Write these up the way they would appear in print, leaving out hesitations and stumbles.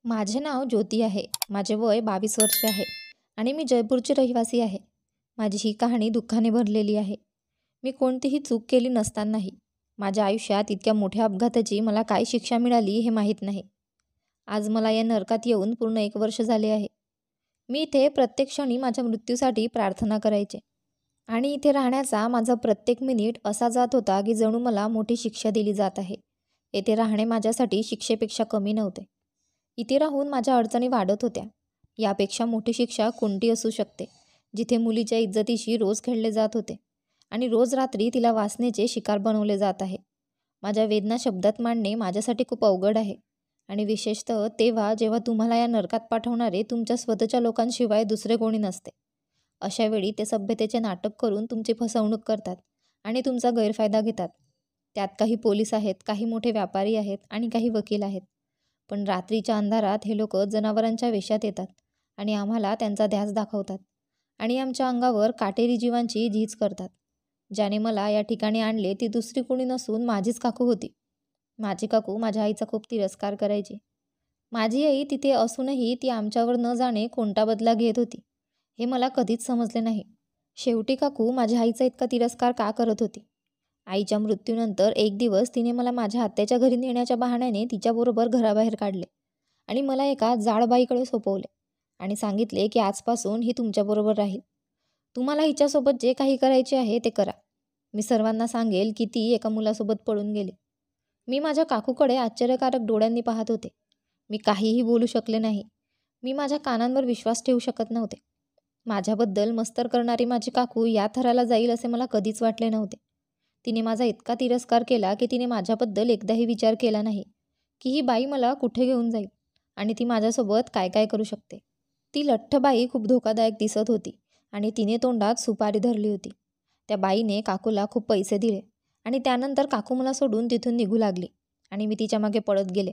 माझे नाव ज्योती आहे. माझे वय 22 वर्ष आहे आणि मी जयपूरची रहिवासी आहे. माझी ही कहाणी दुःखाने भरलेली आहे. मी कोणतीही चूक केली नसतानाही माझ्या आयुष्यात इतक्या मोठ्या अपघाताची मला काय शिक्षा मिळाली हे माहीत नाही. आज मला या नरकात येऊन पूर्ण 1 वर्ष झाले आहे. मी इथे प्रत्येक क्षणी माझ्या मृत्यूसाठी प्रार्थना करायचे आणि इथे राहण्याचा माझा प्रत्येक मिनिट असा जात होता की जणू मला मोठी शिक्षा दिली जात आहे. येथे राहणे माझ्यासाठी शिक्षेपेक्षा कमी नव्हते. इथे राहून माझ्या अडचणी वाढत होत्या. यापेक्षा मोठी शिक्षा कोणती असू शकते, जिथे मुलीच्या इज्जतीशी रोज खेळले जात होते आणि रोज रात्री तिला वासनेचे शिकार बनवले जात आहे. माझ्या वेदना शब्दात मांडणे माझ्यासाठी खूप अवघड आहे आणि विशेषतः तेव्हा जेव्हा तुम्हाला या नरकात पाठवणारे तुमच्या स्वतःच्या लोकांशिवाय दुसरे कोणी नसते. अशा वेळी ते सभ्यतेचे नाटक करून तुमची फसवणूक करतात आणि तुमचा गैरफायदा घेतात. त्यात काही पोलीस आहेत, काही मोठे व्यापारी आहेत आणि काही वकील आहेत. पण रात्रीच्या अंधारात हे लोक जनावरांच्या वेशात येतात आणि आम्हाला त्यांचा ध्यास दाखवतात आणि आमच्या अंगावर काटेरी जीवांची झीज करतात. ज्याने मला या ठिकाणी आणले ती दुसरी कोणी नसून माझीच काकू होती. माझी काकू माझ्या आईचा खूप तिरस्कार करायची. माझी आई तिथे असूनही ती आमच्यावर न जाणे कोणता बदला घेत होती हे मला कधीच समजले नाही. शेवटी काकू माझ्या आईचा इतका तिरस्कार का करत होती? आईच्या मृत्यूनंतर एक दिवस तिने मला माझ्या आत्याच्या घरी नेण्याच्या बहाण्याने तिच्याबरोबर घराबाहेर काढले आणि मला एका जाडबाईकडे सोपवले आणि सांगितले की आजपासून ही तुमच्याबरोबर राहील. तुम्हाला हिच्यासोबत जे काही करायचे आहे ते करा. मी सर्वांना सांगेल की ती एका मुलासोबत पळून गेली. मी माझ्या काकूकडे आश्चर्यकारक डोळ्यांनी पाहत होते. मी काहीही बोलू शकले नाही. मी माझ्या कानांवर विश्वास ठेवू शकत नव्हते. माझ्याबद्दल मस्तर करणारी माझी काकू या थराला जाईल असे मला कधीच वाटले नव्हते. तिने माझा इतका तिरस्कार केला की तिने माझ्याबद्दल एकदाही विचार केला नाही की ही बाई मला कुठे घेऊन जाईल आणि ती माझ्यासोबत काय काय करू शकते. ती लठ्ठ बाई खूप धोकादायक दिसत होती आणि तिने तोंडात सुपारी धरली होती. त्या बाईने काकूला खूप पैसे दिले आणि त्यानंतर काकू मला सोडून तिथून निघू लागली आणि मी तिच्या मागे पळत गेले.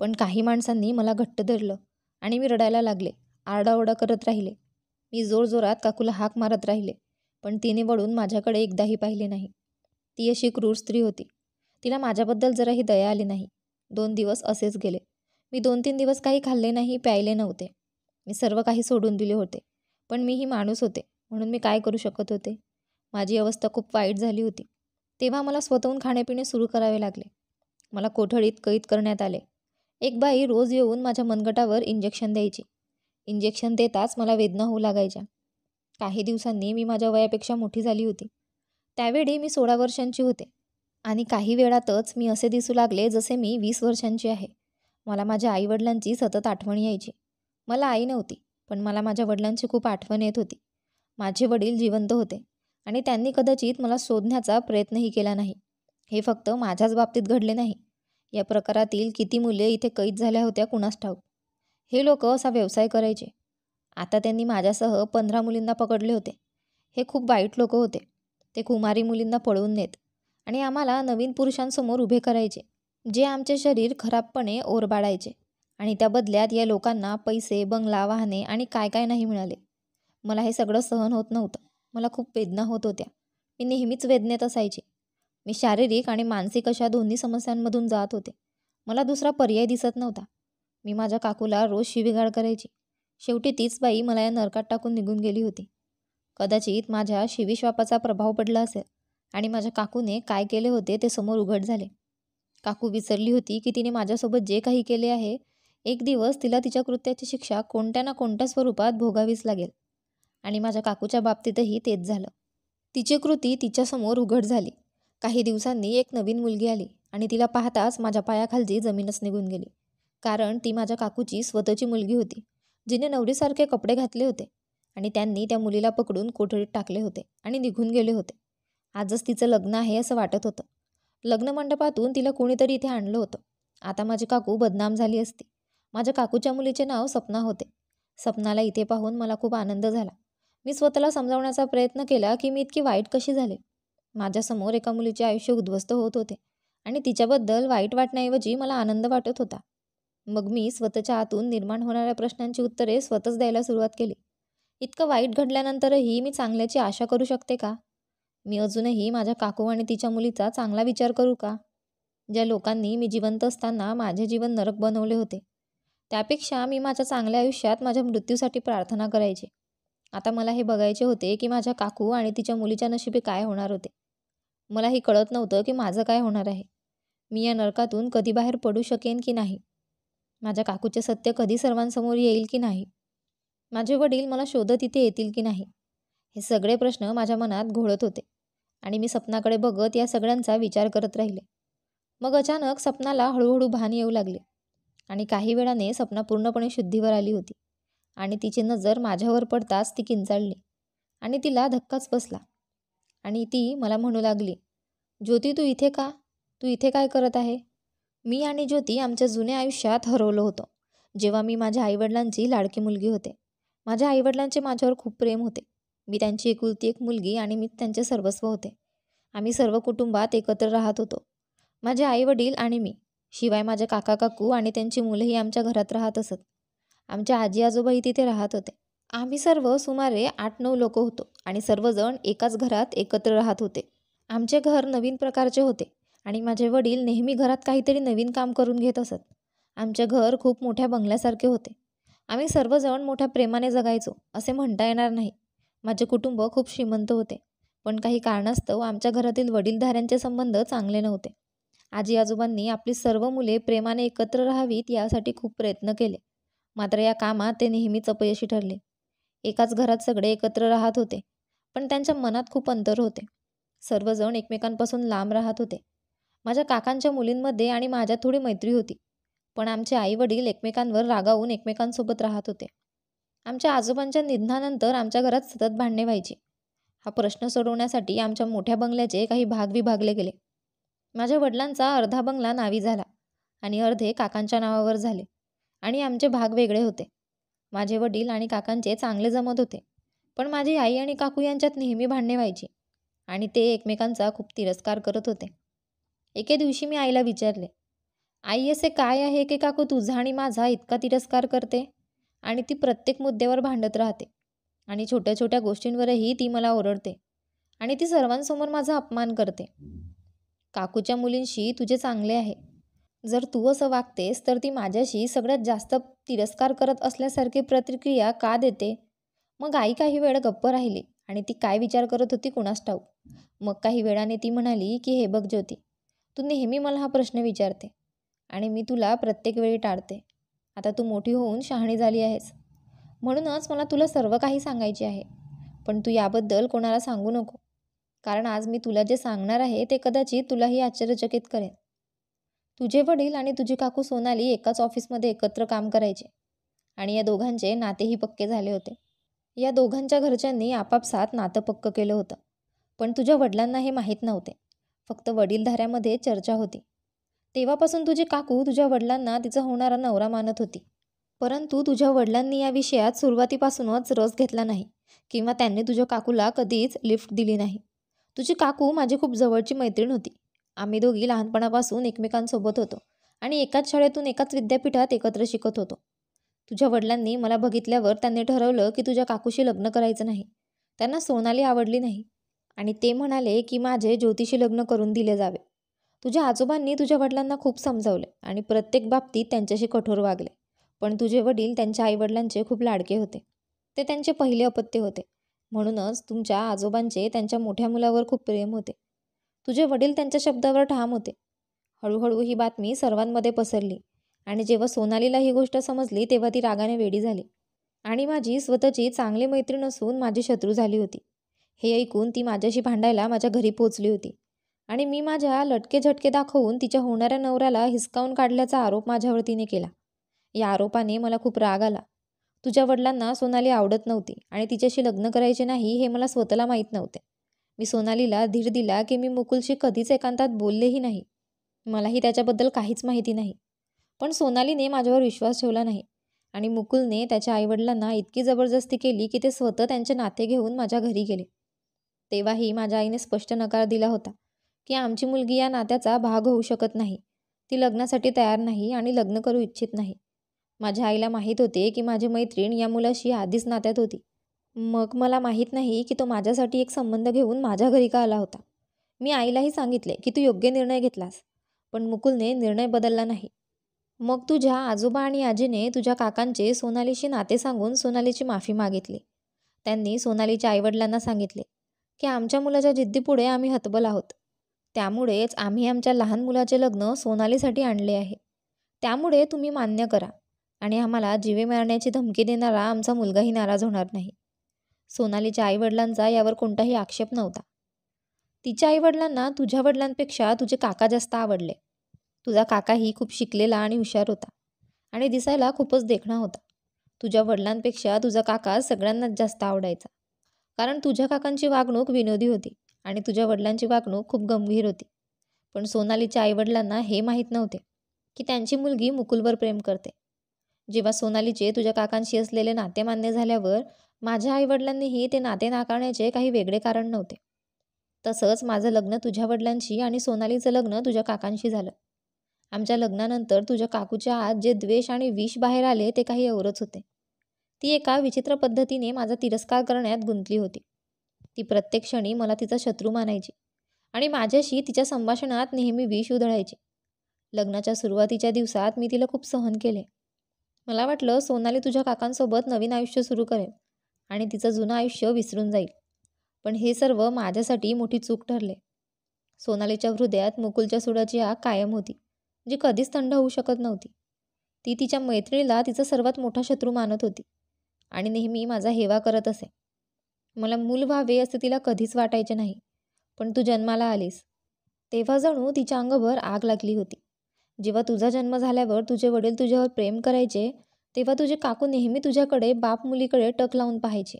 पण काही माणसांनी मला घट्ट धरलं आणि मी रडायला लागले. आरडाओरडा करत राहिले. मी जोरजोरात काकूला हाक मारत राहिले, पण तिने वळून माझ्याकडे एकदाही पाहिले नाही. ती अशी क्रूर स्त्री होती. तिला माझ्याबद्दल जराही दया आली नाही. 2 दिवस असेच गेले. मी 2-3 दिवस काही खाल्ले नाही, प्यायले नव्हते. मी सर्व काही सोडून दिले होते. पण मीही माणूस होते, म्हणून मी काय करू शकत होते? माझी अवस्था खूप वाईट झाली होती. तेव्हा मला स्वतःहून खाणेपिणे सुरू करावे लागले. मला कोठडीत कैद करण्यात आले. एक बाई रोज येऊन माझ्या मनगटावर इंजेक्शन द्यायची. इंजेक्शन देताच मला वेदना होऊ लागायच्या. काही दिवसांनी मी माझ्या वयापेक्षा मोठी झाली होती. त्यावेळी मी 16 वर्षांची होते आणि काही वेळातच मी असे दिसू लागले जसे मी 20 वर्षांची आहे. मला माझ्या आईवडिलांची सतत आठवण यायची. मला आई नव्हती, पण मला माझ्या वडिलांची खूप आठवण येत होती. माझे वडील जिवंत होते आणि त्यांनी कदाचित मला शोधण्याचा प्रयत्नही केला नाही. हे फक्त माझ्याच बाबतीत घडले नाही. या प्रकारातील किती मुले इथे कैद झाल्या होत्या कुणास ठाऊक. हे लोक असा व्यवसाय करायचे. आता त्यांनी माझ्यासह 15 मुलींना पकडले होते. हे खूप वाईट लोक होते. ते कुमारी मुलींना पळवून नेत आणि आम्हाला नवीन पुरुषांसमोर उभे करायचे, जे आमचे शरीर खराबपणे ओरबाडायचे आणि त्या बदल्यात या लोकांना पैसे, बंगला, वाहने आणि काय काय नाही मिळाले. मला हे सगळं सहन होत नव्हतं. मला खूप वेदना होत होत्या. मी नेहमीच वेदनेत असायचे. मी शारीरिक आणि मानसिक अशा दोन्ही समस्यांमधून जात होते. मला दुसरा पर्याय दिसत नव्हता. मी माझ्या काकूला रोज शिवीगाळ करायची. शेवटी तीच बाई मला या नरकात टाकून निघून गेली होती. कदाचित माझ्या शिवीश्वापाचा प्रभाव पडला असेल आणि माझ्या काकूने काय केले होते ते समोर उघड झाले. काकू विसरली होती की तिने माझ्यासोबत जे काही केले आहे, एक दिवस तिला तिच्या कृत्याची शिक्षा कोणत्या ना कोणत्या स्वरूपात भोगावीच लागेल. आणि माझ्या काकूच्या बाबतीतही तेच झालं. तिची कृती तिच्यासमोर उघड झाली. काही दिवसांनी एक नवीन मुलगी आली आणि तिला पाहताच माझ्या पायाखालची जमीनच निघून गेली. कारण ती माझ्या काकूची स्वतःची मुलगी होती, जिने नवरीसारखे कपडे घातले होते आणि त्यांनी त्या मुलीला पकडून कोठडीत टाकले होते आणि निघून गेले होते. आजच तिचं लग्न आहे असं वाटत होतं. लग्न मंडपातून तिला कोणीतरी इथे आणलं होतं. आता माझी काकू बदनाम झाली असती. माझ्या काकूच्या मुलीचे नाव सपना होते. सपनाला इथे पाहून मला खूप आनंद झाला. मी स्वतःला समजावण्याचा प्रयत्न केला की मी इतकी वाईट कशी झाले. माझ्यासमोर एका मुलीचे आयुष्य उद्ध्वस्त होत होते आणि तिच्याबद्दल वाईट वाटण्याऐवजी मला आनंद वाटत होता. मग मी स्वतःच्या आतून निर्माण होणाऱ्या प्रश्नांची उत्तरे स्वतःच द्यायला सुरुवात केली. इतकं वाईट घडल्यानंतरही मी चांगल्याची आशा करू शकते का? मी अजूनही माझ्या काकू आणि तिच्या मुलीचा चांगला विचार करू का? ज्या लोकांनी मी जिवंत असताना माझे जीवन नरक बनवले होते, त्यापेक्षा मी माझ्या चांगल्या आयुष्यात माझ्या मृत्यूसाठी प्रार्थना करायची. आता मला हे बघायचे होते की माझ्या काकू आणि तिच्या मुलीच्या नशिबी काय होणार होते. मलाही कळत नव्हतं की माझं काय होणार आहे. मी या नरकातून कधी बाहेर पडू शकेन की नाही. माझ्या काकूचे सत्य कधी सर्वांसमोर येईल की नाही. माझे वडील मला शोधत इथे येतील की नाही. हे सगळे प्रश्न माझ्या मनात घोळत होते आणि मी स्वप्नाकडे बघत या सगळ्यांचा विचार करत राहिले. मग अचानक स्वप्नाला हळूहळू भान येऊ लागले आणि काही वेळाने स्वप्ना पूर्णपणे शुद्धीवर आली होती आणि तिची नजर माझ्यावर पडताच ती किंचाळली आणि तिला धक्काच बसला आणि ती मला म्हणू लागली, ज्योती तू इथे का? तू इथे काय करत आहे? मी आणि ज्योती आमच्या जुन्या आयुष्यात हरवलो होतो, जेव्हा मी माझ्या आईवडिलांची लाडकी मुलगी होते. माझ्या आईवडिलांचे माझ्यावर खूप प्रेम होते. मी त्यांची एकुलती एक मुलगी आणि मी त्यांचे सर्वस्व होते. आम्ही सर्व कुटुंबात एकत्र राहत होतो. माझे आईवडील आणि मी, शिवाय माझे काका काकू आणि त्यांची मुलंही आमच्या घरात राहत असत. आमच्या आजी आजोबाही तिथे राहत होते. आम्ही सर्व सुमारे 8-9 लोक होतो आणि सर्वजण एकाच घरात एकत्र राहत होते. आमचे घर नवीन प्रकारचे होते आणि माझे वडील नेहमी घरात काहीतरी नवीन काम करून घेत असत. आमचे घर खूप मोठ्या बंगल्यासारखे होते. आम्ही सर्वजण मोठ्या प्रेमाने जगायचो असे म्हणता येणार नाही. माझे कुटुंब खूप श्रीमंत होते, पण काही कारणास्तव आमच्या घरातील वडीलधाऱ्यांचे संबंध चांगले नव्हते. आजी आजोबांनी आपली सर्व मुले प्रेमाने एकत्र राहावीत यासाठी खूप प्रयत्न केले, मात्र या कामात ते नेहमीच अपयशी ठरले. एकाच घरात सगळे एकत्र राहत होते, पण त्यांच्या मनात खूप अंतर होते. सर्वजण एकमेकांपासून लांब राहत होते. माझ्या काकांच्या मुलींमध्ये आणि माझ्यात थोडी मैत्री होती, पण आमचे आई वडील एकमेकांवर रागावून एकमेकांसोबत राहत होते. आमच्या आजोबांच्या निधनानंतर आमच्या घरात सतत भांडणे व्हायची. हा प्रश्न सोडवण्यासाठी आमच्या मोठ्या बंगल्याचे काही भाग विभागले गेले. माझ्या वडिलांचा अर्धा बंगला नावी झाला आणि अर्धे काकांच्या नावावर झाले आणि आमचे भाग वेगळे होते. माझे वडील आणि काकांचे चांगले जमत होते, पण माझी आई आणि काकू यांच्यात नेहमी भांडणे व्हायची आणि ते एकमेकांचा खूप तिरस्कार करत होते. एके दिवशी मी आईला विचारले, आई असे काय आहे की काकू तुझा आणि माझा इतका तिरस्कार करते आणि ती प्रत्येक मुद्द्यावर भांडत राहते आणि छोट्या छोट्या गोष्टींवरही ती मला ओरडते आणि ती सर्वांसमोर माझा अपमान करते. काकूच्या मुलींशी तुझे चांगले आहे. जर तू असं वागतेस तर ती माझ्याशी सगळ्यात जास्त तिरस्कार करत असल्यासारखी प्रतिक्रिया का देते? मग आई काही वेळ गप्प राहिली आणि ती काय विचार करत होती कुणास ठाऊक. मग काही वेळाने ती म्हणाली की हे बघ ज्योती, तू नेहमी मला हा प्रश्न विचारते आणि मी तुला प्रत्येक वेळी टाळते. आता तू मोठी होऊन शहाणी झाली आहेस, म्हणूनच मला तुला सर्व काही सांगायचे आहे. पण तू याबद्दल कोणाला सांगू नको, कारण आज मी तुला जे सांगणार आहे ते कदाचित तुलाही आश्चर्यचकित करेन. तुझे वडील आणि तुझी काकू सोनाली एकाच ऑफिसमध्ये एकत्र काम करायचे आणि या दोघांचे नातेही पक्के झाले होते. या दोघांच्या घरच्यांनी आपापसात नातं पक्क केलं होतं, पण तुझ्या वडिलांना हे माहीत नव्हते. फक्त वडीलधाऱ्यामध्ये चर्चा होती. तेव्हापासून तुझी काकू तुझ्या वडिलांना तिचा होणारा नवरा मानत होती, परंतु तुझ्या वडिलांनी या विषयात सुरुवातीपासूनच रस घेतला नाही किंवा त्यांनी तुझ्या काकूला कधीच लिफ्ट दिली नाही. तुझी काकू माझी खूप जवळची मैत्रीण होती. आम्ही दोघी लहानपणापासून एकमेकांसोबत होतो आणि एकाच शाळेतून एकाच विद्यापीठात एकत्र शिकत होतो. तुझ्या वडिलांनी मला बघितल्यावर त्यांनी ठरवलं की तुझ्या काकूशी लग्न करायचं नाही. त्यांना सोनाली आवडली नाही आणि ते म्हणाले की माझे ज्योतिषी लग्न करून दिले जावे. तुझ्या आजोबांनी तुझ्या वडिलांना खूप समजावले आणि प्रत्येक बाबतीत त्यांच्याशी कठोर वागले, पण तुझे वडील त्यांच्या आईवडिलांचे खूप लाडके होते. ते त्यांचे पहिले अपत्य होते, म्हणूनच तुमच्या आजोबांचे त्यांच्या मोठ्या मुलावर खूप प्रेम होते. तुझे वडील त्यांच्या शब्दावर ठाम होते. हळूहळू ही बातमी सर्वांमध्ये पसरली आणि जेव्हा सोनालीला ही गोष्ट समजली तेव्हा ती रागाने वेडी झाली आणि माझी स्वतःची चांगली मैत्रीण असून माझी शत्रू झाली होती. हे ऐकून ती माझ्याशी भांडायला माझ्या घरी पोचली होती आणि मी माझ्या लटके झटके दाखवून तिच्या होणाऱ्या नवऱ्याला हिसकावून काढल्याचा आरोप माझ्यावर तिने केला. या आरोपाने मला खूप राग आला. तुझ्या वडिलांना सोनाली आवडत नव्हती आणि तिच्याशी लग्न करायचे नाही हे मला स्वतःला माहीत नव्हते. मी सोनालीला धीर दिला की मी मुकुलशी कधीच एकांतात बोललेही नाही. मलाही त्याच्याबद्दल काहीच माहिती नाही, पण सोनालीने माझ्यावर विश्वास ठेवला नाही आणि मुकुलने त्याच्या आईवडिलांना इतकी जबरदस्ती केली की ते स्वतः त्यांचे नाते घेऊन माझ्या घरी गेले. तेव्हाही माझ्या आईने स्पष्ट नकार दिला होता की आमची मुलगी या नात्याचा भाग होऊ शकत नाही. ती लग्नासाठी तयार नाही आणि लग्न करू इच्छित नाही. माझ्या आईला माहीत होते की माझी मैत्रीण या मुलाशी आधीच नात्यात होती. मग मला माहीत नाही की तो माझ्यासाठी एक संबंध घेऊन माझ्या घरी का आला होता. मी आईलाही सांगितले की तू योग्य निर्णय घेतलास, पण मुकुलने निर्णय बदलला नाही. मग तुझ्या आजोबा आणि आजीने तुझ्या काकांचे सोनालीशी नाते सांगून सोनालीची माफी मागितली. त्यांनी सोनालीच्या आईवडिलांना सांगितले की आमच्या मुलाच्या जिद्दीपुढे आम्ही हतबल आहोत. त्यामुळेच आम्ही आमच्या लहान मुलाचे लग्न सोनालीसाठी आणले आहे. त्यामुळे तुम्ही मान्य करा आणि आम्हाला जीवे मारण्याची धमकी देणारा आमचा मुलगाही नाराज होणार नाही. सोनालीच्या आईवडिलांचा यावर कोणताही आक्षेप नव्हता. तिच्या आईवडिलांना तुझ्या वडिलांपेक्षा तुझे काका जास्त आवडले. तुझा काकाही खूप शिकलेला आणि हुशार होता आणि दिसायला खूपच देखणा होता. तुझ्या वडिलांपेक्षा तुझा काका सगळ्यांनाच जास्त आवडायचा, कारण तुझ्या काकांची वागणूक विनोदी होती आणि तुझ्या वडिलांची वागणूक खूप गंभीर होती. पण सोनालीच्या आईवडिलांना हे माहीत नव्हते की त्यांची मुलगी मुकुलवर प्रेम करते. जेव्हा सोनालीचे तुझ्या काकांशी असलेले नाते मान्य झाल्यावर माझ्या आईवडिलांनीही ते नाते नाकारण्याचे काही वेगळे कारण नव्हते. तसंच माझं लग्न तुझ्या वडिलांशी आणि सोनालीचं लग्न तुझ्या काकांशी झालं. आमच्या लग्नानंतर तुझ्या काकूच्या आत जे द्वेष आणि विष बाहेर आले ते काही औरच होते. ती एका विचित्र पद्धतीने माझा तिरस्कार करण्यात गुंतली होती. ती प्रत्येक क्षणी मला तिचा शत्रू मानायची आणि माझ्याशी तिच्या संभाषणात नेहमी विष उधळायची. लग्नाच्या सुरुवातीच्या दिवसात मी तिला खूप सहन केले. मला वाटलं सोनाली तुझ्या काकांसोबत नवीन आयुष्य सुरू करेल आणि तिचं जुनं आयुष्य विसरून जाईल. पण हे सर्व माझ्यासाठी मोठी चूक ठरले. सोनालीच्या हृदयात मुकुलच्या सुडाची आग कायम होती, जी कधीच थंड होऊ शकत नव्हती. ती तिच्या मैत्रिणीला तिचा सर्वात मोठा शत्रू मानत होती आणि नेहमी माझा हेवा करत असे. मला मूल व्हावे असे तिला कधीच वाटायचे नाही. पण तू जन्माला आलीस तेव्हा जणू तिच्या अंगभर आग लागली होती. जेव्हा तुझा जन्म झाल्यावर तुझे वडील तुझ्यावर प्रेम करायचे, तेव्हा तुझे काकू नेहमी तुझ्याकडे बाप मुलीकडे टक लावून पाहायचे.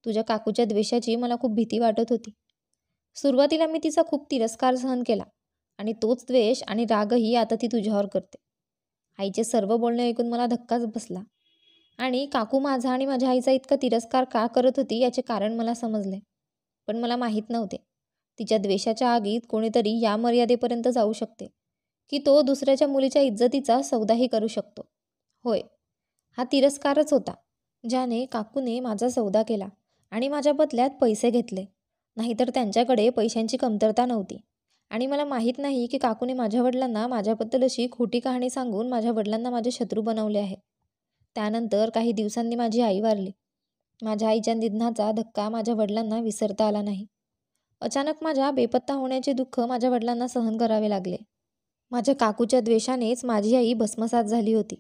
तुझ्या काकूच्या द्वेषाची मला खूप भीती वाटत होती. सुरुवातीला मी तिचा खूप तिरस्कार सहन केला आणि तोच द्वेष आणि रागही आता ती तुझ्यावर करते. आईचे सर्व बोलणे ऐकून मला धक्काच बसला आणि काकू माझा आणि माझ्या आईचा इतका तिरस्कार का करत होती याचे कारण मला समजले. पण मला माहीत नव्हते तिच्या द्वेषाच्या आगीत कोणीतरी या मर्यादेपर्यंत जाऊ शकते की तो दुसऱ्याच्या मुलीच्या इज्जतीचा सौदाही करू शकतो. होय, हा तिरस्कारच होता ज्याने काकूने माझा सौदा केला आणि माझ्या बदल्यात पैसे घेतले. नाहीतर त्यांच्याकडे पैशांची कमतरता नव्हती. आणि मला माहीत नाही की काकूने माझ्या वडिलांना माझ्याबद्दल अशी खोटी कहाणी सांगून माझ्या वडिलांना माझे शत्रू बनवले आहे. त्यानंतर काही दिवसांनी माझी आई वारली. माझ्या आईच्या निधनाचा धक्का माझ्या वडिलांना विसरता आला नाही. अचानक माझ्या बेपत्ता होण्याचे दुःख माझ्या वडिलांना सहन करावे लागले. माझ्या काकूच्या द्वेषानेच माझी आई भस्मसात झाली होती.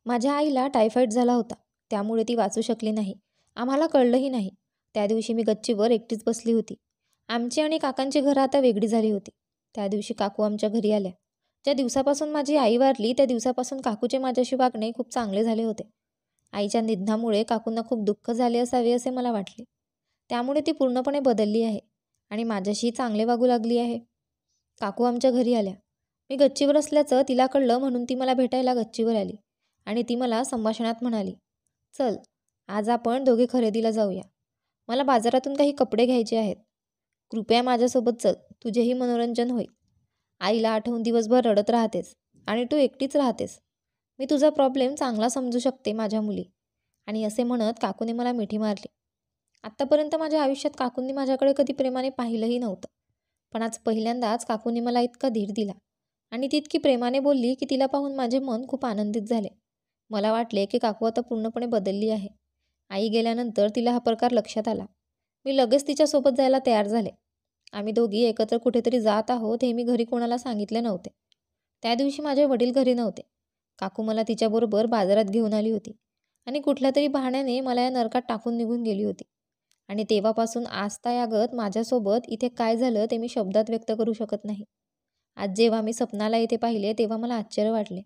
माझ्या आईला टायफॉईड झाला होता, त्यामुळे ती वाचू शकली नाही. आम्हाला कळलंही नाही. त्या दिवशी मी गच्चीवर एकटीच बसली होती. आमची आणि काकांची घरं आता वेगळी झाली होती. त्या दिवशी काकू आमच्या घरी आल्या. ज्या दिवसापासून माझी आई वारली त्या दिवसापासून काकूचे माझ्याशी वागणे खूप चांगले झाले होते. आईच्या निधनामुळे काकूंना खूप दुःख झाले असावे असे मला वाटले. त्यामुळे ती पूर्णपणे बदलली आहे आणि माझ्याशी चांगले वागू लागली आहे. काकू आमच्या घरी आल्या. मी गच्चीवर असल्याचं तिला कळलं म्हणून ती मला भेटायला गच्चीवर आली आणि ती मला संभाषणात म्हणाली, चल आज आपण दोघे खरेदीला जाऊया. मला बाजारातून काही कपडे घ्यायचे आहेत. कृपया माझ्यासोबत चल, तुझेही मनोरंजन होईल. आईला आठवून दिवसभर रडत राहतेस आणि तू एकटीच राहतेस. मी तुझा प्रॉब्लेम चांगला समजू शकते माझ्या मुली. आणि असे म्हणत काकूने मला मिठी मारली. आत्तापर्यंत माझ्या आयुष्यात काकूंनी माझ्याकडे कधी प्रेमाने पाहिलंही नव्हतं. पण आज पहिल्यांदाच काकूने मला इतका धीर दिला आणि ती इतकी प्रेमाने बोलली की तिला पाहून माझे मन खूप आनंदित झाले. मला वाटले की काकू आता पूर्णपणे बदलली आहे. आई गेल्यानंतर तिला हा प्रकार लक्षात आला. मी लगेच तिच्यासोबत जायला तयार झाले. आम्ही दोघी एकत्र कुठेतरी जात आहोत हे मी घरी कोणाला सांगितले नव्हते. त्या दिवशी माझे वडील घरी नव्हते. काकू मला तिच्याबरोबर बाजारात घेऊन आली होती आणि कुठल्या तरी बहाण्याने मला या नरकात टाकून निघून गेली होती. आणि तेव्हापासून आजतागायत माझ्यासोबत इथे काय झालं ते मी शब्दात व्यक्त करू शकत नाही. आज जेव्हा मी सपनाला इथे पाहिले तेव्हा मला आश्चर्य वाटले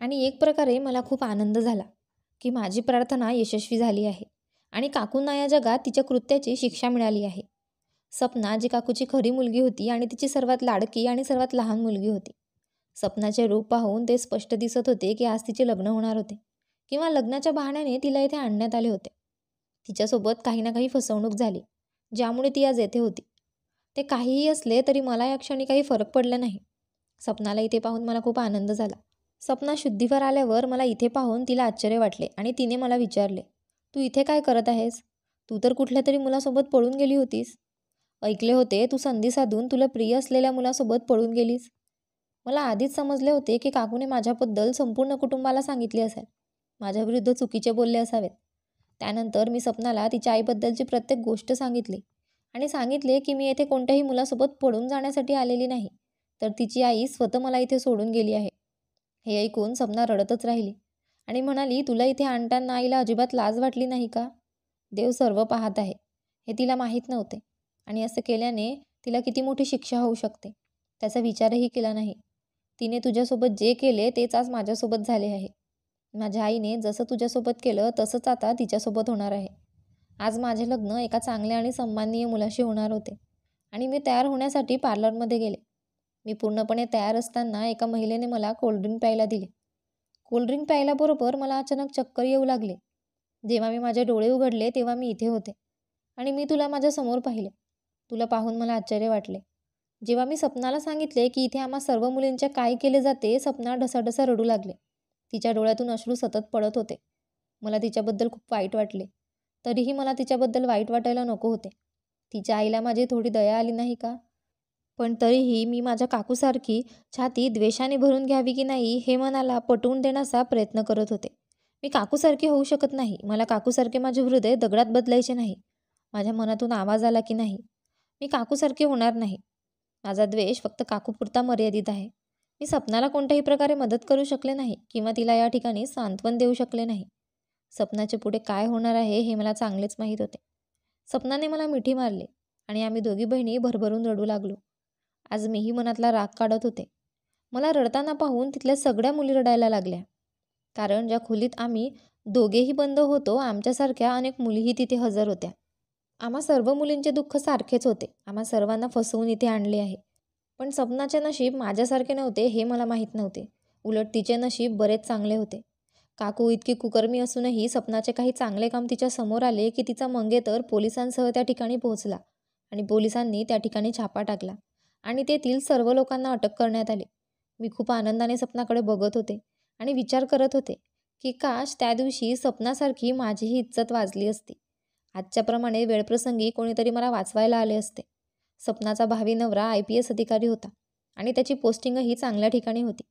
आणि एक प्रकारे मला खूप आनंद झाला की माझी प्रार्थना यशस्वी झाली आहे आणि काकूंना या जगात तिच्या कृत्याची शिक्षा मिळाली आहे. सपना जी काकूची खरी मुलगी होती आणि तिची सर्वात लाडकी आणि सर्वात लहान मुलगी होती. सपनाचे रूप पाहून ते स्पष्ट दिसत होते की आज तिचे लग्न होणार होते किंवा लग्नाच्या बहाण्याने तिला इथे आणण्यात आले होते. तिच्यासोबत काही ना काही फसवणूक झाली ज्यामुळे ती आज येथे होती. ते काहीही असले तरी मला या क्षणी काही फरक पडला नाही. सपनाला इथे पाहून मला खूप आनंद झाला. सपना शुद्धीवर आल्यावर मला इथे पाहून तिला आश्चर्य वाटले आणि तिने मला विचारले, तू इथे काय करत आहेस? तू तर कुठल्या तरी मुलासोबत पळून गेली होतीस. ऐकले होते तू संधी साधून तुला प्रिय असलेल्या मुलासोबत पळून गेलीस. मला आधीच समजले होते की काकूने माझ्याबद्दल संपूर्ण कुटुंबाला सांगितले असेल. माझ्याविरुद्ध चुकीचे बोलले असावेत. त्यानंतर मी सपनाला तिच्या आईबद्दलची प्रत्येक गोष्ट सांगितली आणि सांगितले की मी येथे कोणत्याही मुलासोबत पळून जाण्यासाठी आलेली नाही, तर तिची आई स्वतः मला इथे सोडून गेली आहे. हे ऐकून सपना रडतच राहिली आणि म्हणाली, तुला इथे आणताना आईला अजिबात लाज वाटली नाही का? देव सर्व पाहत आहे हे तिला माहीत नव्हते आणि असं केल्याने तिला किती मोठी शिक्षा होऊ शकते त्याचा विचारही केला नाही. तिने तुझ्यासोबत जे केले तेच आज माझ्यासोबत झाले आहे. माझ्या आईने जसं तुझ्यासोबत केलं तसंच आता तिच्यासोबत होणार आहे. आज माझे लग्न एका चांगल्या आणि सन्माननीय मुलाशी होणार होते आणि मी तयार होण्यासाठी पार्लरमध्ये गेले. मी पूर्णपणे तयार असताना एका महिलेने मला कोल्ड्रिंक प्यायला दिले. कोल्ड्रिंक प्यायल्याबरोबर मला अचानक चक्कर येऊ लागले. जेव्हा मी माझे डोळे उघडले तेव्हा मी इथे होते आणि मी तुला माझ्यासमोर पाहिले. तुला पाहून मला आश्चर्य वाटले. जेव्हा मी सपनाला सांगितले की इथे आम्हा सर्व मुलींच्या काय केले जाते, सपना ढसाढसा रडू लागले. तिच्या डोळ्यातून अश्रू सतत पडत होते. मला तिच्याबद्दल खूप वाईट वाटले. तरीही मला तिच्याबद्दल वाईट वाटायला नको होते. तिच्या आईला माझी थोडी दया आली नाही का? पण तरीही मी माझ्या काकूसारखी छाती द्वेषाने भरून घ्यावी की नाही हे मनाला पटवून देण्याचा प्रयत्न करत होते. मी काकूसारखी होऊ शकत नाही. मला काकूसारखे माझे हृदय दगडात बदलायचे नाही. माझ्या मनातून आवाज आला की नाही, मी काकूसारखे होणार नाही. माझा द्वेष फक्त काकूपुरता मर्यादित आहे. मी सपनाला कोणत्याही प्रकारे मदत करू शकले नाही किंवा तिला या ठिकाणी सांत्वन देऊ शकले नाही. सपनाचे पुढे काय होणार आहे हे मला चांगलेच माहीत होते. सपनाने मला मिठी मारली आणि आम्ही दोघी बहिणी भरभरून रडू लागलो. आज मीही मनातला राग काढत होते. मला रडताना पाहून तिथल्या सगळ्या मुली रडायला लागल्या. कारण ज्या खोलीत आम्ही दोघेही बंद होतो आमच्यासारख्या अनेक मुलीही तिथे हजर होत्या. आम्हा सर्व मुलींचे दुःख सारखेच होते. आम्हा सर्वांना फसवून इथे आणले आहे. पण सपनाचे नशीब माझ्यासारखे नव्हते हे मला माहीत नव्हते. उलट तिचे नशीब बरेच चांगले होते. काकू इतकी कुकर्मी असूनही सपनाचे काही चांगले काम तिच्या समोर आले की तिचा मंगेतर पोलिसांसह त्या ठिकाणी पोहोचला आणि पोलिसांनी त्या ठिकाणी छापा टाकला आणि तेथील सर्व लोकांना अटक करण्यात आली. मी खूप आनंदाने सपनाकडे बघत होते आणि विचार करत होते की काश त्या दिवशी सपनासारखी माझीही इज्जत वाजली असती. आजच्याप्रमाणे वेळप्रसंगी कोणीतरी मला वाचवायला आले असते. सपनाचा भावी नवरा IPS अधिकारी होता आणि त्याची पोस्टिंगही चांगल्या ठिकाणी होती.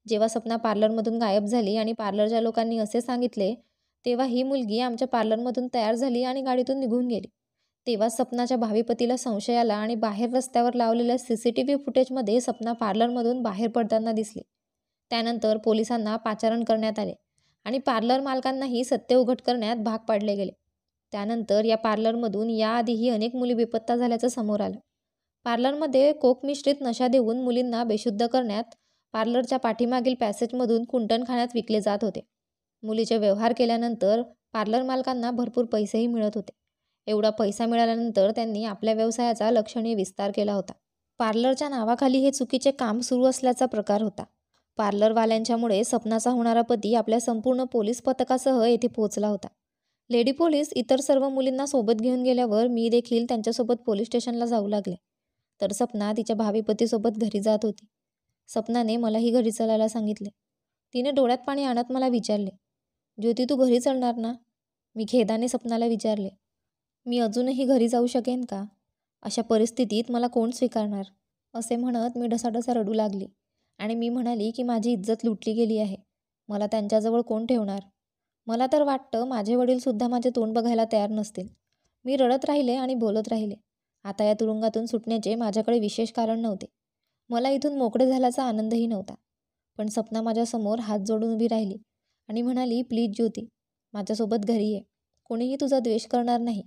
जेव्हा सपना पार्लरमधून गायब झाली आणि पार्लरच्या लोकांनी असे सांगितले, तेव्हा ही मुलगी आमच्या पार्लरमधून तयार झाली आणि गाडीतून निघून गेली. तेव्हा सपनाच्या भावी पतीला संशय आला आणि बाहेर रस्त्यावर लावलेल्या CCTV फुटेजमध्ये सपना पार्लरमधून बाहेर पडताना दिसली. त्यानंतर पोलिसांना पाचारण करण्यात आले आणि पार्लर मालकांनाही सत्य उघड करण्यात भाग पाडले गेले. त्यानंतर या पार्लरमधून याआधीही अनेक मुली बेपत्ता झाल्याचं समोर आलं. पार्लरमध्ये कोक मिश्रित नशा देऊन मुलींना बेशुद्ध करण्यात पार्लरच्या पाठीमागील पॅसेजमधून कुंटणखान्यात विकले जात होते. मुलीचे व्यवहार केल्यानंतर पार्लर मालकांना भरपूर पैसेही मिळत होते. एवढा पैसा मिळाल्यानंतर त्यांनी आपल्या व्यवसायाचा लक्षणीय विस्तार केला होता. पार्लरच्या नावाखाली हे चुकीचे काम सुरू असल्याचा प्रकार होता. पार्लरवाल्यांच्यामुळे सपनाचा होणारा पती आपल्या संपूर्ण पोलीस पथकासह येथे पोहोचला होता. लेडी पोलीस इतर सर्व मुलींना सोबत घेऊन गेल्यावर मी देखील त्यांच्यासोबत पोलीस स्टेशनला जाऊ लागले. तर सपना तिच्या भावी पतीसोबत घरी जात होती. सपनाने मलाही घरी चलायला सांगितले. तिने डोळ्यात पाणी आणत मला विचारले, ज्योती तू घरी चलणार ना? मी खेदाने सपनाला विचारले, मी अजूनही घरी जाऊ शकेन का? अशा परिस्थितीत मला कोण स्वीकारणार? असे म्हणत मी ढसाढसा रडू लागली आणि मी म्हणाली की माझी इज्जत लुटली गेली आहे. मला त्यांच्याजवळ कोण ठेवणार? मला तर वाटतं माझे वडीलसुद्धा माझे तोंड बघायला तयार नसतील. मी रडत राहिले आणि बोलत राहिले. आता या तुरुंगातून सुटण्याचे माझ्याकडे विशेष कारण नव्हते. मला इथून मोकळे झाल्याचा आनंदही नव्हता. पण सपना माझ्यासमोर हात जोडून उभी राहिली आणि म्हणाली, प्लीज ज्योती, माझ्यासोबत घरी ये. कोणीही तुझा द्वेष करणार नाही.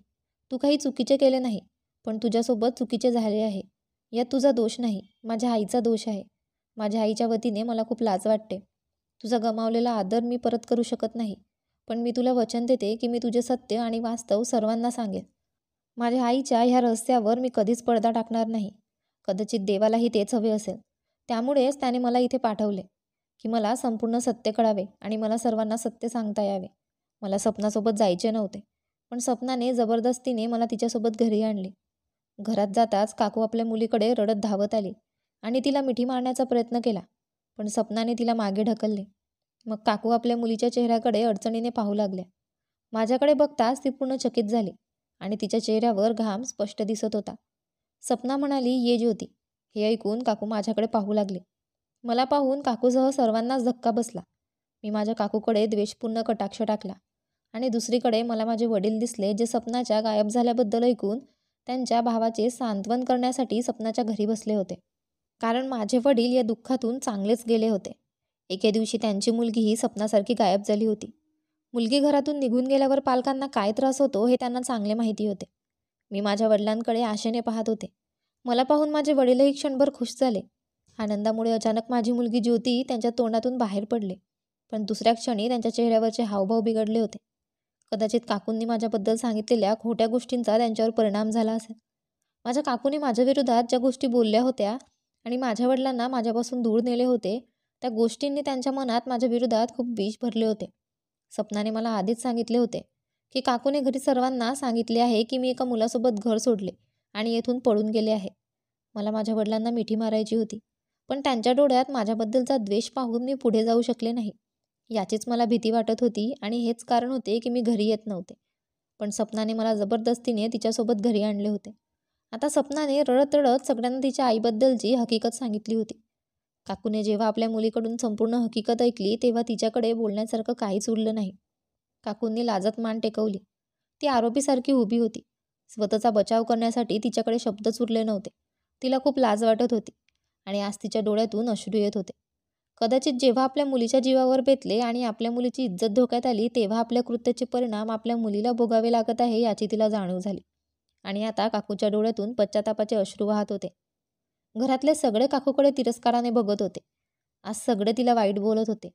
तू काही चुकीचे केले नाही, पण तुझ्यासोबत चुकीचे झाले आहे. यात तुझा दोष नाही, माझ्या आईचा दोष आहे. माझ्या आईच्या वतीने मला खूप लाज वाटते. तुझा गमावलेला आदर मी परत करू शकत नाही, पण मी तुला वचन देते की मी तुझे सत्य आणि वास्तव सर्वांना सांगेन. माझ्या आईच्या ह्या रहस्यावर मी कधीच पडदा टाकणार नाही. कदाचित देवालाही तेच हवे असेल. त्यामुळेच त्याने मला इथे पाठवले की मला संपूर्ण सत्य कळावे आणि मला सर्वांना सत्य सांगता यावे. मला सपनासोबत जायचे नव्हते, पण सपनाने जबरदस्तीने मला तिच्यासोबत घरी आणले. घरात जाताच काकू आपल्या मुलीकडे रडत धावत आली आणि तिला मिठी मारण्याचा प्रयत्न केला, पण सपनाने तिला मागे ढकलले. मग काकू आपल्या मुलीच्या चेहऱ्याकडे अडचणीने पाहू लागल्या. माझ्याकडे बघताच ती पूर्ण चकित झाली आणि तिच्या चेहऱ्यावर घाम स्पष्ट दिसत होता. सपना म्हणाली, ये ज्योती. हे ऐकून काकू माझ्याकडे पाहू लागले. मला पाहून काकूसह सर्वांनाच धक्का बसला. मी माझ्या काकूकडे द्वेषपूर्ण कटाक्ष टाकला आणि दुसरीकडे मला माझे वडील दिसले, जे सपनाच्या गायब झाल्याबद्दल ऐकून त्यांच्या भावाचे सांत्वन करण्यासाठी सपनाच्या घरी बसले होते. कारण माझे वडील या दुःखातून चांगलेच गेले होते. एके दिवशी त्यांची मुलगीही सपनासारखी गायब झाली होती. मुलगी घरातून निघून गेल्यावर पालकांना काय त्रास होतो हे त्यांना चांगले माहिती होते. मी माझ्या वडिलांकडे आशेने पाहत होते. मला पाहून माझे वडीलही क्षणभर खुश झाले. आनंदामुळे अचानक माझी मुलगी ज्योती त्यांच्या तोंडातून बाहेर पडले. पण दुसऱ्या क्षणी त्यांच्या चेहऱ्यावरचे हावभाव बिघडले होते. कदाचित काकूंनी माझ्याबद्दल सांगितलेल्या खोट्या गोष्टींचा त्यांच्यावर परिणाम झाला असेल. माझ्या काकूने माझ्या विरोधात ज्या गोष्टी बोलल्या होत्या आणि माझ्या वडिलांना माझ्यापासून दूर नेले होते, त्या गोष्टींनी त्यांच्या मनात माझ्या विरोधात खूप विष भरले होते. सपनाने मला आधीच सांगितले होते की काकूने घरी सर्वांना सांगितले आहे की मी एका मुलासोबत घर सोडले आणि येथून पळून गेले आहे. मला माझ्या वडिलांना मिठी मारायची होती, पण त्यांच्या डोळ्यात माझ्याबद्दलचा द्वेष पाहून मी पुढे जाऊ शकले नाही. याचीच मला भीती वाटत होती आणि हेच कारण होते की मी घरी येत नव्हते. पण सपनाने मला जबरदस्तीने तिच्यासोबत घरी आणले होते. आता सपनाने रडत रडत सगळ्यांना तिच्या आईबद्दलची हकीकत सांगितली होती. काकूने जेव्हा आपल्या मुलीकडून संपूर्ण हकीकत ऐकली, तेव्हा तिच्याकडे बोलण्यासारखं काहीच उरलं नाही. काकूंनी लाजत मान टेकवली. ती आरोपीसारखी उभी होती. स्वतःचा बचाव करण्यासाठी तिच्याकडे शब्दच उरले नव्हते. तिला खूप लाज वाटत होती आणि आज तिच्या डोळ्यातून अश्रू येत होते. कदाचित जेव्हा आपल्या मुलीच्या जीवावर बेतले आणि आपल्या मुलीची इज्जत धोक्यात आली, तेव्हा आपल्या कृत्याचे परिणाम आपल्या मुलीला भोगावे लागत आहे याची तिला जाणीव झाली. आणि आता काकूच्या डोळ्यातून पश्चातापाचे अश्रू वाहत होते. घरातले सगळे काकूकडे तिरस्काराने बघत होते. आज सगळे तिला वाईट बोलत होते,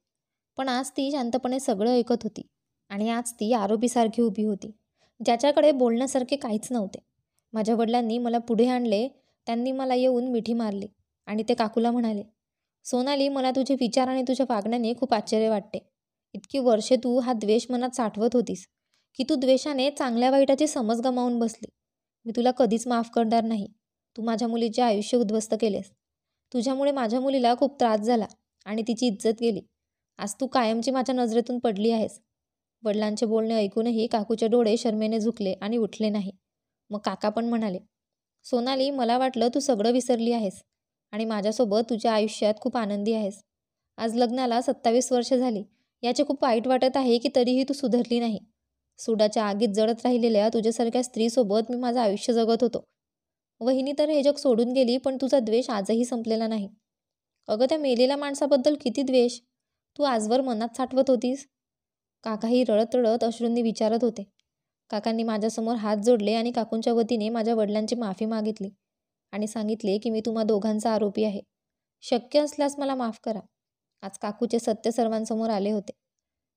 पण आज ती शांतपणे सगळं ऐकत होती. आणि आज ती आरोपीसारखी उभी होती, ज्याच्याकडे बोलण्यासारखे काहीच नव्हते. माझ्या वडिलांनी मला पुढे आणले. त्यांनी मला येऊन मिठी मारली आणि ते काकूला म्हणाले, सोनाली, मला तुझे विचार आणि तुझ्या वागण्याने खूप आश्चर्य वाटते. इतकी वर्षे तू हा द्वेष मनात साठवत होतीस की तू द्वेषाने चांगल्या वाईटाची समज गमावून बसली. मी तुला कधीच माफ करणार नाही. तू माझ्या मुलीचे आयुष्य उद्ध्वस्त केलेस. तुझ्यामुळे माझ्या मुलीला खूप त्रास झाला आणि तिची इज्जत गेली. आज तू कायमची माझ्या नजरेतून पडली आहेस. वडिलांचे बोलणे ऐकूनही काकूचे डोळे शरमेने झुकले आणि उठले नाही. मग काका पण म्हणाले, सोनाली, मला वाटलं तू सगळं विसरली आहेस आणि माझ्यासोबत तुझ्या आयुष्यात खूप आनंदी आहेस. आज लग्नाला 27 वर्ष झाली. याचे खूप वाईट वाटत आहे की तरीही तू सुधारली नाही. सुडाच्या आगीत जळत राहिलेल्या तुझ्यासारख्या स्त्रीसोबत मी माझं आयुष्य जगत होतो. वहिनी तर हे जग सोडून गेली, पण तुझा द्वेष आजही संपलेला नाही. अगं, त्या मेलेल्या माणसाबद्दल किती द्वेष तू आजवर मनात साठवत होतीस? काकाही रडत रडत अश्रूंनी विचारत होते. काकांनी माझ्यासमोर हात जोडले आणि काकूंच्या वतीने माझ्या वडिलांची माफी मागितली आणि सांगितले की मी तुम्हा दोघांचा आरोपी आहे. शक्य असल्यास मला माफ करा. आज काकूचे सत्य सर्वांसमोर आले होते.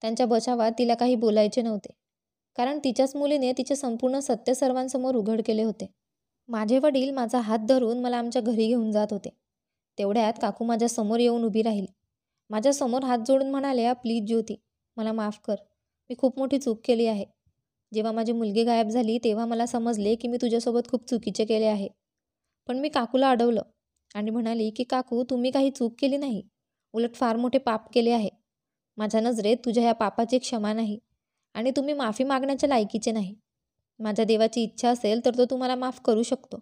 त्यांच्या बचावात तिला काही बोलायचे नव्हते, कारण तिच्याच मुलीने तिचे संपूर्ण सत्य सर्वांसमोर उघड केले होते. माझे वडील माझा हात धरून मला आमच्या घरी घेऊन जात होते. तेवढ्यात काकू माझ्या समोर येऊन उभी राहिली. माझ्यासमोर हात जोडून म्हणाल्या, प्लीज ज्योती, मला माफ कर. मी खूप मोठी चूक केली आहे. जेव्हा माझी मुलगी गायब झाली तेव्हा मला समजले की मी तुझ्यासोबत खूप चुकीचे केले आहे. पण मी काकूला अडवलं आणि म्हणाली की काकू, तुम्ही काही चूक केली नाही, उलट फार मोठे पाप केले आहे. माझ्या नजरेत तुझ्या या पापाची क्षमा नाही आणि तुम्ही माफी मागण्याच्या लायकीचे नाही. माझ्या देवाची इच्छा असेल तर तो तुम्हाला माफ करू शकतो,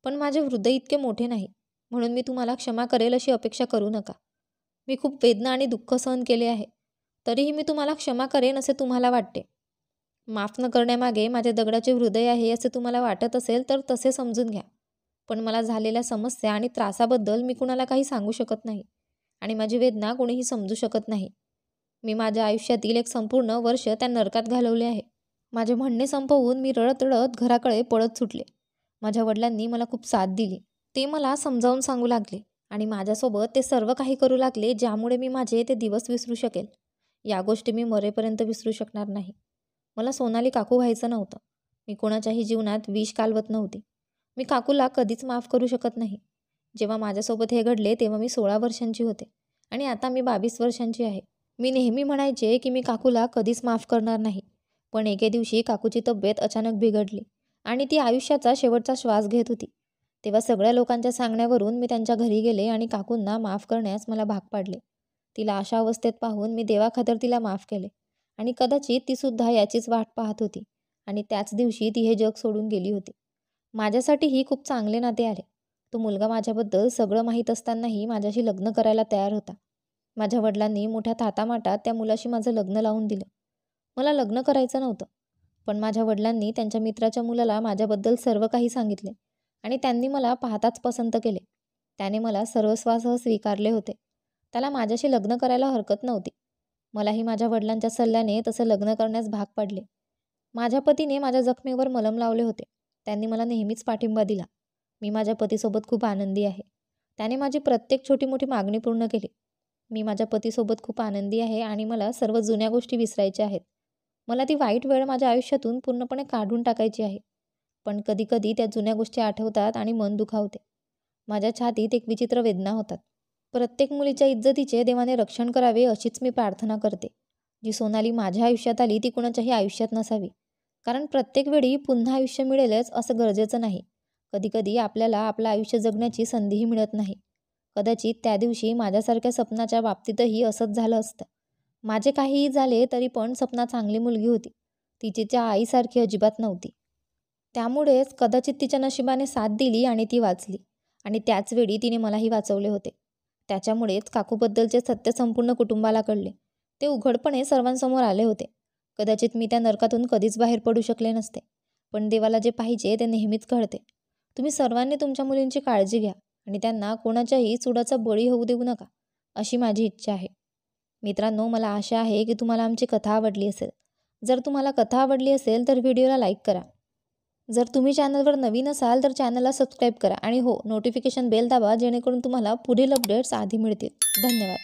पण माझे हृदय इतके मोठे नाही, म्हणून मी तुम्हाला क्षमा करेल अशी अपेक्षा करू नका. मी खूप वेदना आणि दुःख सहन केले आहे, तरीही मी तुम्हाला क्षमा करेन असे तुम्हाला वाटते. माफ न करण्यामागे माझे दगडाचे हृदय आहे असे तुम्हाला वाटत असेल तर तसे समजून घ्या. पण मला झालेल्या समस्या आणि त्रासाबद्दल मी कुणाला काही सांगू शकत नाही आणि माझी वेदना कोणीही समजू शकत नाही. मी माझ्या आयुष्यातील एक संपूर्ण वर्ष त्या नरकात घालवले आहे. माझे म्हणणे संपवून मी रडत रडत घराकडे पळत सुटले. माझ्या वडिलांनी मला खूप साथ दिली. ते मला समजावून सांगू लागले आणि माझ्यासोबत ते सर्व काही करू लागले ज्यामुळे मी माझे ते दिवस विसरू शकेल. या गोष्टी मी मरेपर्यंत विसरू शकणार नाही. मला सोनाली काकू व्हायचं नव्हतं. मी कोणाच्याही जीवनात विष कालवत नव्हते. मी काकूला कधीच माफ करू शकत नाही. जेव्हा माझ्यासोबत हे घडले तेव्हा मी 16 वर्षांची होते आणि आता मी 22 वर्षांची आहे. मी नेहमी म्हणायचे की मी काकूला कधीच माफ करणार नाही. पण एके दिवशी काकूची तब्येत अचानक बिघडली आणि ती आयुष्याचा शेवटचा श्वास घेत होती. तेव्हा सगळ्या लोकांच्या सांगण्यावरून मी त्यांच्या घरी गेले आणि काकूंना माफ करण्यास मला भाग पाडले. तिला अशा अवस्थेत पाहून मी देवाखातर तिला माफ केले आणि कदाचित ती सुद्धा याचीच वाट पाहत होती आणि त्याच दिवशी ती हे जग सोडून गेली होती. माझ्यासाठी ही खूप चांगले नाते आले. तो मुलगा माझ्याबद्दल सगळं माहीत असतानाही माझ्याशी लग्न करायला तयार होता. माझ्या वडिलांनी मोठ्या थाटामाटात त्या मुलाशी माझं लग्न लावून दिलं. मला लग्न करायचं नव्हतं, पण माझ्या वडिलांनी त्यांच्या मित्राच्या मुलाला माझ्याबद्दल सर्व काही सांगितले आणि त्यांनी मला पाहताच पसंत केले. त्याने मला सर्वस्वासह स्वीकारले होते. त्याला माझ्याशी लग्न करायला हरकत नव्हती. मलाही माझ्या वडिलांच्या सल्ल्याने तसं लग्न करण्यास भाग पडले. माझ्या पतीने माझ्या जखमेवर मलम लावले होते. त्यांनी मला नेहमीच पाठिंबा दिला. मी माझ्या पतीसोबत खूप आनंदी आहे. त्याने माझी प्रत्येक छोटी मोठी मागणी पूर्ण केली. मी माझ्या पतीसोबत खूप आनंदी आहे आणि मला सर्व जुन्या गोष्टी विसरायच्या आहेत. मला ती वाईट वेळ माझ्या आयुष्यातून पूर्णपणे काढून टाकायची आहे. पण कधीकधी त्या जुन्या गोष्टी आठवतात आणि मन दुखावते. माझ्या छातीत एक विचित्र वेदना होतात. प्रत्येक मुलीच्या इज्जतीचे देवाने रक्षण करावे अशीच मी प्रार्थना करते. जी सोनाली माझ्या आयुष्यात आली ती कुणाच्याही आयुष्यात नसावी. कारण प्रत्येक वेळी पुन्हा आयुष्य मिळेलच असं गरजेचं नाही. कधीकधी आपल्याला आपलं आयुष्य जगण्याची संधीही मिळत नाही. कदाचित त्या दिवशी माझ्यासारख्या सपनाच्या बाबतीतही असंच झालं असतं. माझे काहीही झाले तरी पण सपना चांगली मुलगी होती. ती तिच्या आईसारखी अजिबात नव्हती. त्यामुळेच कदाचित तिच्या नशिबाने साथ दिली आणि ती वाचली. आणि त्याच वेळी तिने मलाही वाचवले होते. त्याच्यामुळेच काकूबद्दलचे सत्य संपूर्ण कुटुंबाला कळले. ते उघडपणे सर्वांसमोर आले होते. कदाचित मी त्या नरकातून कधीच बाहेर पडू शकले नसते. पण देवाला जे पाहिजे ते नेहमीच कळते. तुम्ही सर्वांनी तुमच्या मुलींची काळजी घ्या आणि त्यांना कोणाच्याही चुडाचा बळी होऊ देऊ नका, अशी माझी इच्छा आहे. मित्रांनो, मला आशा आहे की तुम्हाला आमची कथा आवडली असेल. जर तुम्हाला कथा आवडली असेल तर व्हिडिओला लाईक करा. जर तुम्ही चॅनलवर नवीन असाल तर चॅनलला सबस्क्राईब करा आणि हो, नोटिफिकेशन बेल दाबा जेणेकरून तुम्हाला पुढील अपडेट्स आधी मिळतील. धन्यवाद.